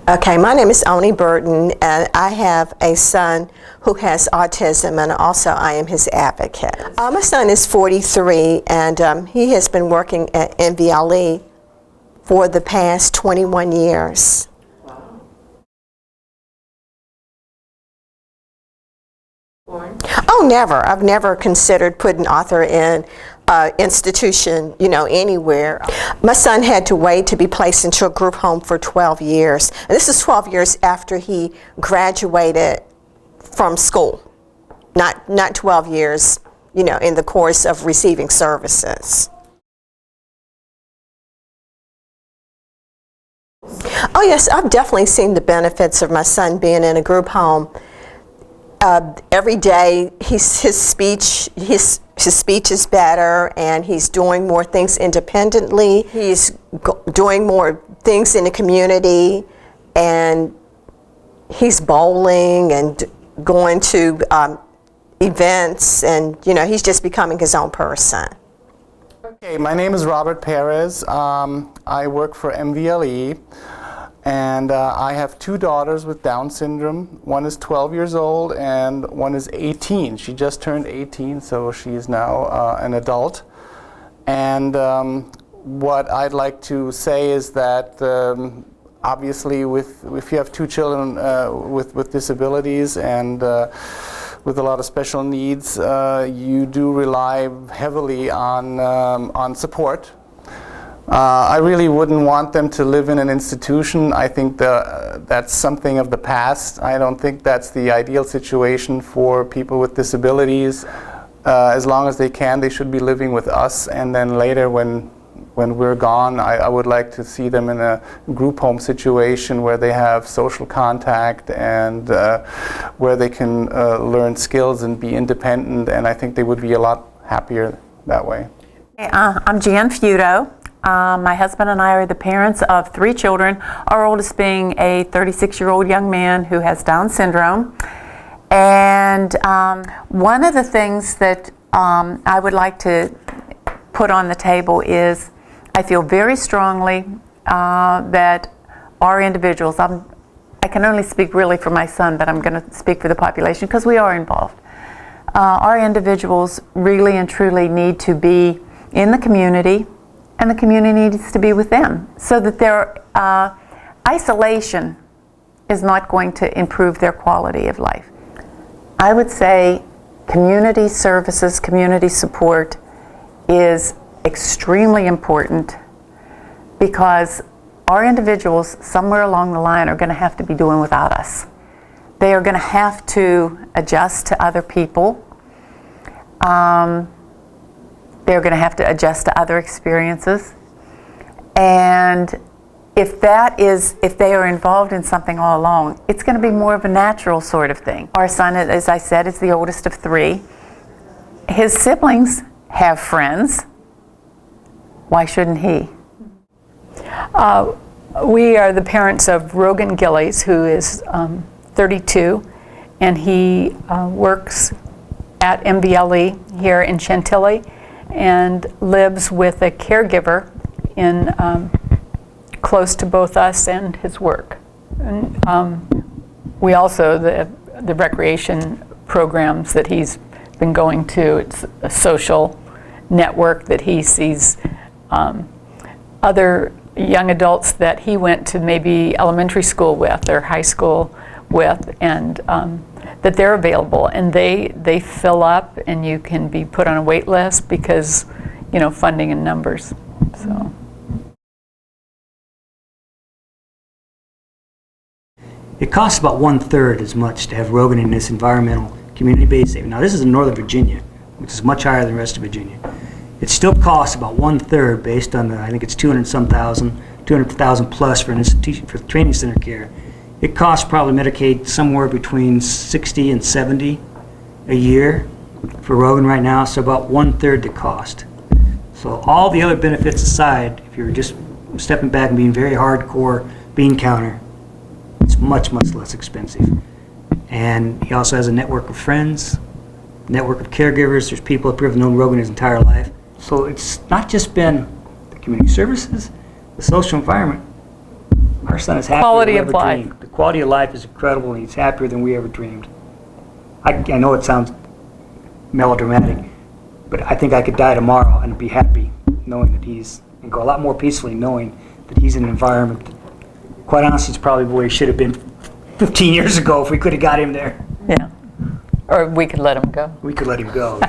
Okay, my name is Oni Burton, and I have a son who has autism, and also I am his advocate. My son is 43, and he has been working at MVLE for the past 21 years. Oh, never. I've never considered putting Arthur in institution, anywhere. My son had to wait to be placed into a group home for 12 years. And this is 12 years after he graduated from school, not 12 years, in the course of receiving services. Oh yes, I've definitely seen the benefits of my son being in a group home. Every day, his speech is better, and he's doing more things independently. He's doing more things in the community, and he's bowling and going to events, and he's just becoming his own person. Okay, my name is Robert Perez. I work for MVLE. And I have two daughters with Down syndrome. One is 12 years old and one is 18. She just turned 18, so she's now an adult. And what I'd like to say is that obviously if you have two children with disabilities and with a lot of special needs, you do rely heavily on support. I really wouldn't want them to live in an institution. I think that's something of the past. I don't think that's the ideal situation for people with disabilities. As long as they can, they should be living with us, and then later when we're gone, I would like to see them in a group home situation where they have social contact and where they can learn skills and be independent, and I think they would be a lot happier that way. I'm Jan Feudo. My husband and I are the parents of 3 children, our oldest being a 36-year-old young man who has Down syndrome. And one of the things that I would like to put on the table is I feel very strongly that our individuals, I can only speak really for my son, but I'm going to speak for the population because we are involved. Our individuals really and truly need to be in the community, and the community needs to be with them, so that their isolation is not going to improve their quality of life. I would say community services, community support is extremely important, because our individuals somewhere along the line are going to have to be doing without us. They are going to have to adjust to other people. They're going to have to adjust to other experiences. And if they are involved in something all along, it's going to be more of a natural sort of thing. Our son, as I said, is the oldest of 3. His siblings have friends. Why shouldn't he? We are the parents of Rogan Gillies, who is 32, and he works at MVLE here in Chantilly, and lives with a caregiver in close to both us and his work. And, we also, the recreation programs that he's been going to, it's a social network that he sees other young adults that he went to maybe elementary school with or high school with, and that they're available, and they fill up, and you can be put on a wait list because, funding and numbers. So. It costs about 1/3 as much to have Rogan in this environmental community-based saving. Now, this is in Northern Virginia, which is much higher than the rest of Virginia. It still costs about 1/3 based on I think it's 200,000 plus for an institution for training center care. It costs probably Medicaid somewhere between $60 and $70 a year for Rogan right now, so about 1/3 the cost. So all the other benefits aside, if you're just stepping back and being very hardcore bean counter, it's much, much less expensive. And he also has a network of friends, network of caregivers. There's people up here who've known Rogan his entire life. So it's not just been the community services, the social environment. Our son is happier Quality than we of ever life. dreamed. The quality of life is incredible, and he's happier than we ever dreamed. I know it sounds melodramatic, but I think I could die tomorrow and be happy knowing that and go a lot more peacefully knowing that he's in an environment that, quite honestly, is probably where he should have been 15 years ago if we could have got him there. Yeah. Or we could let him go. We could let him go.